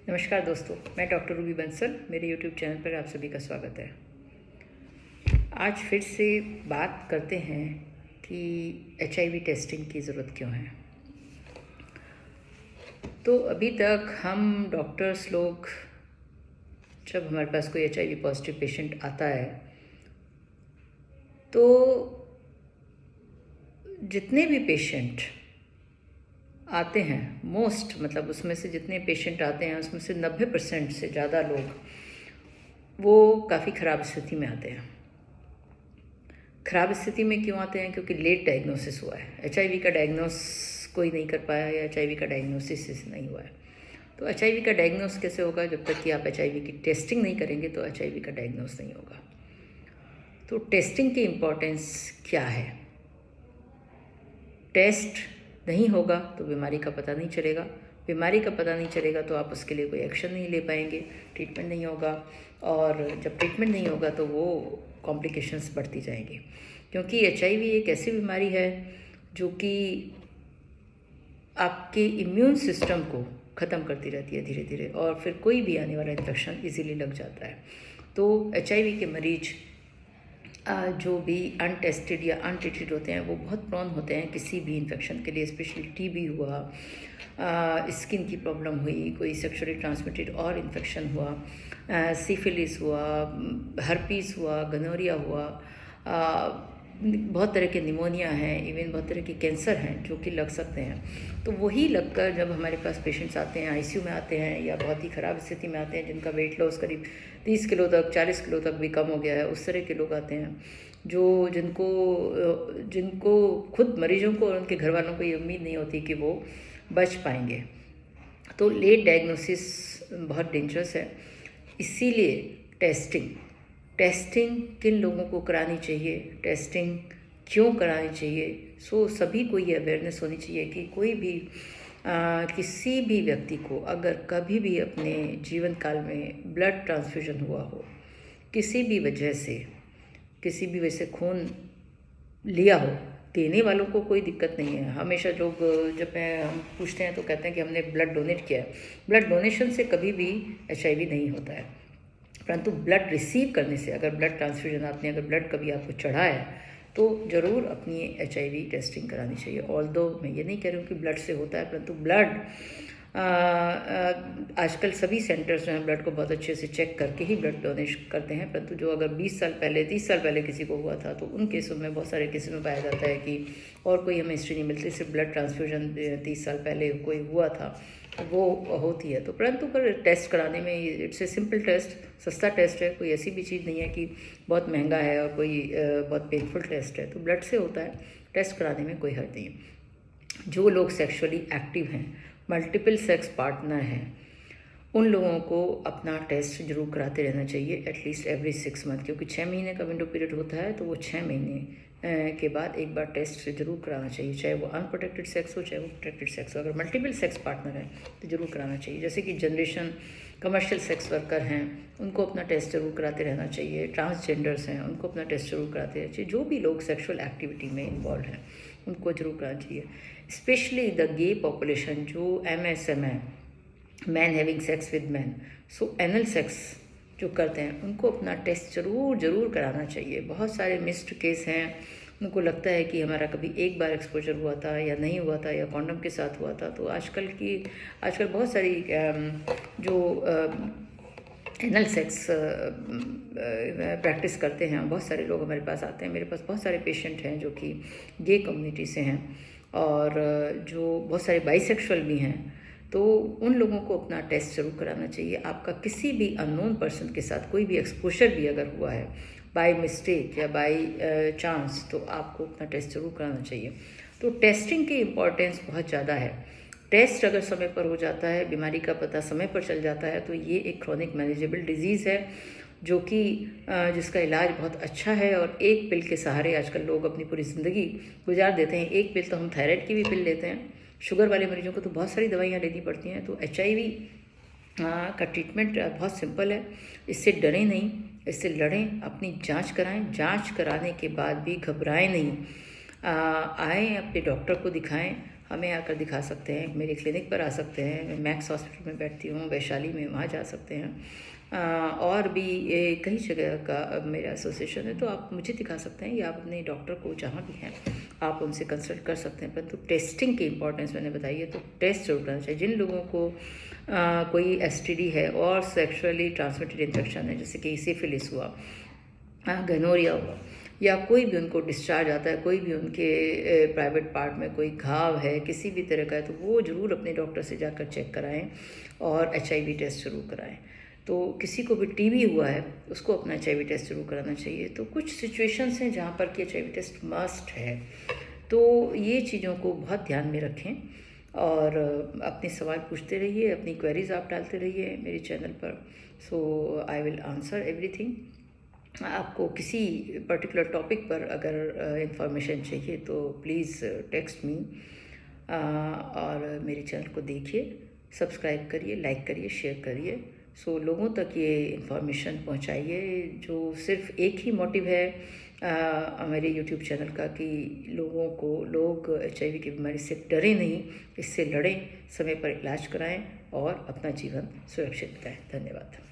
नमस्कार दोस्तों, मैं डॉक्टर रूबी बंसल। मेरे यूट्यूब चैनल पर आप सभी का स्वागत है। आज फिर से बात करते हैं कि HIV टेस्टिंग की ज़रूरत क्यों है। तो अभी तक हम डॉक्टर्स लोग, जब हमारे पास कोई HIV पॉजिटिव पेशेंट आता है तो जितने भी पेशेंट आते हैं, मतलब उसमें से जितने पेशेंट आते हैं उसमें से 90% से ज़्यादा लोग वो काफ़ी ख़राब स्थिति में आते हैं। ख़राब स्थिति में क्यों आते हैं? क्योंकि लेट डायग्नोसिस हुआ है। HIV का डायग्नोस कोई नहीं कर पाया या HIV का डायग्नोसिस नहीं हुआ है। तो HIV का डायग्नोस कैसे होगा? जब तक कि आप HIV की टेस्टिंग नहीं करेंगे तो HIV का डायग्नोस नहीं होगा। तो टेस्टिंग की इम्पोर्टेंस क्या है? टेस्ट नहीं होगा तो बीमारी का पता नहीं चलेगा। बीमारी का पता नहीं चलेगा तो आप उसके लिए कोई एक्शन नहीं ले पाएंगे, ट्रीटमेंट नहीं होगा। और जब ट्रीटमेंट नहीं होगा तो वो कॉम्प्लिकेशंस बढ़ती जाएंगी। क्योंकि HIV एक ऐसी बीमारी है जो कि आपके इम्यून सिस्टम को ख़त्म करती रहती है धीरे धीरे, और फिर कोई भी आने वाला इन्फेक्शन इजीली लग जाता है। तो HIV के मरीज जो भी अनटेस्टेड या अनट्रीटेड होते हैं वो बहुत प्रोन होते हैं किसी भी इन्फेक्शन के लिए। स्पेशली TB हुआ, स्किन की प्रॉब्लम हुई, कोई सेक्सुअली ट्रांसमिटेड और इन्फेक्शन हुआ, सिफिलिस हुआ, हर्पीस हुआ, गनोरिया हुआ, बहुत तरह के निमोनिया हैं, इवन बहुत तरह के कैंसर हैं जो कि लग सकते हैं। तो वही लगकर जब हमारे पास पेशेंट्स आते हैं, ICU में आते हैं या बहुत ही ख़राब स्थिति में आते हैं, जिनका वेट लॉस करीब 30 किलो तक, 40 किलो तक भी कम हो गया है, उस तरह के लोग आते हैं जिनको खुद मरीजों को और उनके घर वालों को ये उम्मीद नहीं होती कि वो बच पाएंगे। तो लेट डायग्नोसिस बहुत डेंजरस है। इसीलिए टेस्टिंग किन लोगों को करानी चाहिए, टेस्टिंग क्यों करानी चाहिए, सभी को ये अवेयरनेस होनी चाहिए कि कोई भी किसी भी व्यक्ति को अगर कभी भी अपने जीवन काल में ब्लड ट्रांसफ्यूजन हुआ हो, किसी भी वजह से खून लिया हो, देने वालों को कोई दिक्कत नहीं है। हमेशा लोग जब हम पूछते हैं तो कहते हैं कि हमने ब्लड डोनेट किया है। ब्लड डोनेशन से कभी भी HIV नहीं होता है, परंतु ब्लड रिसीव करने से, अगर ब्लड ट्रांसफ्यूजन आपने अगर ब्लड कभी आपको चढ़ा है तो ज़रूर अपनी HIV टेस्टिंग करानी चाहिए। ऑल्दो मैं ये नहीं कह रही हूँ कि ब्लड से होता है, परंतु ब्लड आजकल सभी सेंटर्स जो हैं ब्लड को बहुत अच्छे से चेक करके ही ब्लड डोनेट करते हैं। परंतु जो अगर 20 साल पहले, 30 साल पहले किसी को हुआ था तो उन केसों में, बहुत सारे केसों में पाया जाता है कि और कोई हमें हिस्ट्री नहीं मिलती, सिर्फ ब्लड ट्रांसफ्यूजन 30 साल पहले कोई हुआ था वो होती है। तो परंतु पर टेस्ट कराने में इट्स ए सिंपल टेस्ट, सस्ता टेस्ट है, कोई ऐसी भी चीज़ नहीं है कि बहुत महंगा है और कोई बहुत पेनफुल टेस्ट है। तो ब्लड से होता है, टेस्ट कराने में कोई हर्ज नहीं है। जो लोग सेक्सुअली एक्टिव हैं, मल्टीपल सेक्स पार्टनर हैं, उन लोगों को अपना टेस्ट जरूर कराते रहना चाहिए, एटलीस्ट एवरी 6 मंथ। क्योंकि 6 महीने का विंडो पीरियड होता है, तो वो 6 महीने के बाद एक बार टेस्ट जरूर कराना चाहिए, चाहे वो अनप्रोटेक्टेड सेक्स हो चाहे वो प्रोटेक्टेड सेक्स हो। अगर मल्टीपल सेक्स पार्टनर है तो जरूर कराना चाहिए। जैसे कि जनरेशन कमर्शियल सेक्स वर्कर हैं, उनको अपना टेस्ट जरूर कराते रहना चाहिए। ट्रांसजेंडर्स हैं, उनको अपना टेस्ट जरूर कराते रहना चाहिए। जो भी लोग सेक्सुअल एक्टिविटी में इन्वॉल्व हैं उनको जरूर कराना चाहिए। स्पेशली द गे पॉपुलेशन, जो MSM है, man having sex with man, so anal sex जो करते हैं, उनको अपना टेस्ट ज़रूर कराना चाहिए। बहुत सारे मिस्ड केस हैं, उनको लगता है कि हमारा कभी एक बार एक्सपोजर हुआ था या नहीं हुआ था या कॉन्डम के साथ हुआ था। तो आजकल बहुत सारी जो एनल सेक्स प्रैक्टिस करते हैं, बहुत सारे लोग हमारे पास आते हैं। मेरे पास बहुत सारे पेशेंट हैं जो कि गे कम्युनिटी से हैं और जो बहुत सारे बाइसेक्सुअल भी हैं। तो उन लोगों को अपना टेस्ट जरूर कराना चाहिए। आपका किसी भी अननोन पर्सन के साथ कोई भी एक्सपोजर भी अगर हुआ है बाय मिस्टेक या बाय चांस, तो आपको अपना टेस्ट जरूर कराना चाहिए। तो टेस्टिंग की इम्पोर्टेंस बहुत ज़्यादा है। टेस्ट अगर समय पर हो जाता है, बीमारी का पता समय पर चल जाता है, तो ये एक क्रॉनिक मैनेजेबल डिजीज़ है जो कि जिसका इलाज बहुत अच्छा है। और एक पिल के सहारे आजकल लोग अपनी पूरी ज़िंदगी गुजार देते हैं। एक पिल तो हम थायराइड की भी पिल लेते हैं, शुगर वाले मरीजों को तो बहुत सारी दवाइयाँ लेनी पड़ती हैं। तो HIV का ट्रीटमेंट बहुत सिंपल है। इससे डरें नहीं, इससे लड़ें, अपनी जांच कराएं। जांच कराने के बाद भी घबराएं नहीं, आएँ अपने डॉक्टर को दिखाएं। हमें आकर दिखा सकते हैं, मेरे क्लिनिक पर आ सकते हैं। मैं मैक्स हॉस्पिटल में बैठती हूँ वैशाली में, वहाँ जा सकते हैं। और भी कई जगह का मेरा एसोसिएशन है, तो आप मुझे दिखा सकते हैं या आप अपने डॉक्टर को जहाँ भी हैं आप उनसे कंसल्ट कर सकते हैं। परंतु टेस्टिंग की इंपॉर्टेंस मैंने बताई है, तो टेस्ट जरूर करना चाहिए। जिन लोगों को कोई एसटीडी है और सेक्सुअली ट्रांसमिटेड इन्फेक्शन है, जैसे कि सिफिलिस हुआ, गनोरिया हुआ, या कोई भी उनको डिस्चार्ज आता है, कोई भी उनके प्राइवेट पार्ट में कोई घाव है किसी भी तरह का है, तो वो ज़रूर अपने डॉक्टर से जाकर चेक कराएं और HIV टेस्ट ज़रूर कराएं। तो किसी को भी टीबी हुआ है उसको अपना HIV टेस्ट ज़रूर कराना चाहिए। तो कुछ सिचुएशंस हैं जहाँ पर कि HIV टेस्ट मस्ट है, तो ये चीज़ों को बहुत ध्यान में रखें और अपने सवाल पूछते रहिए, अपनी क्वेरीज आप डालते रहिए मेरे चैनल पर। सो आई विल आंसर एवरीथिंग। आपको किसी पर्टिकुलर टॉपिक पर अगर इंफॉर्मेशन चाहिए तो प्लीज़ टेक्स्ट मी, और मेरे चैनल को देखिए, सब्सक्राइब करिए, लाइक करिए, शेयर करिए। सो लोगों तक ये इन्फॉर्मेशन पहुंचाइए, जो सिर्फ एक ही मोटिव है मेरे यूट्यूब चैनल का कि लोग HIV की बीमारी से डरें नहीं, इससे लड़ें, समय पर इलाज कराएं और अपना जीवन सुरक्षित बिताएं। धन्यवाद।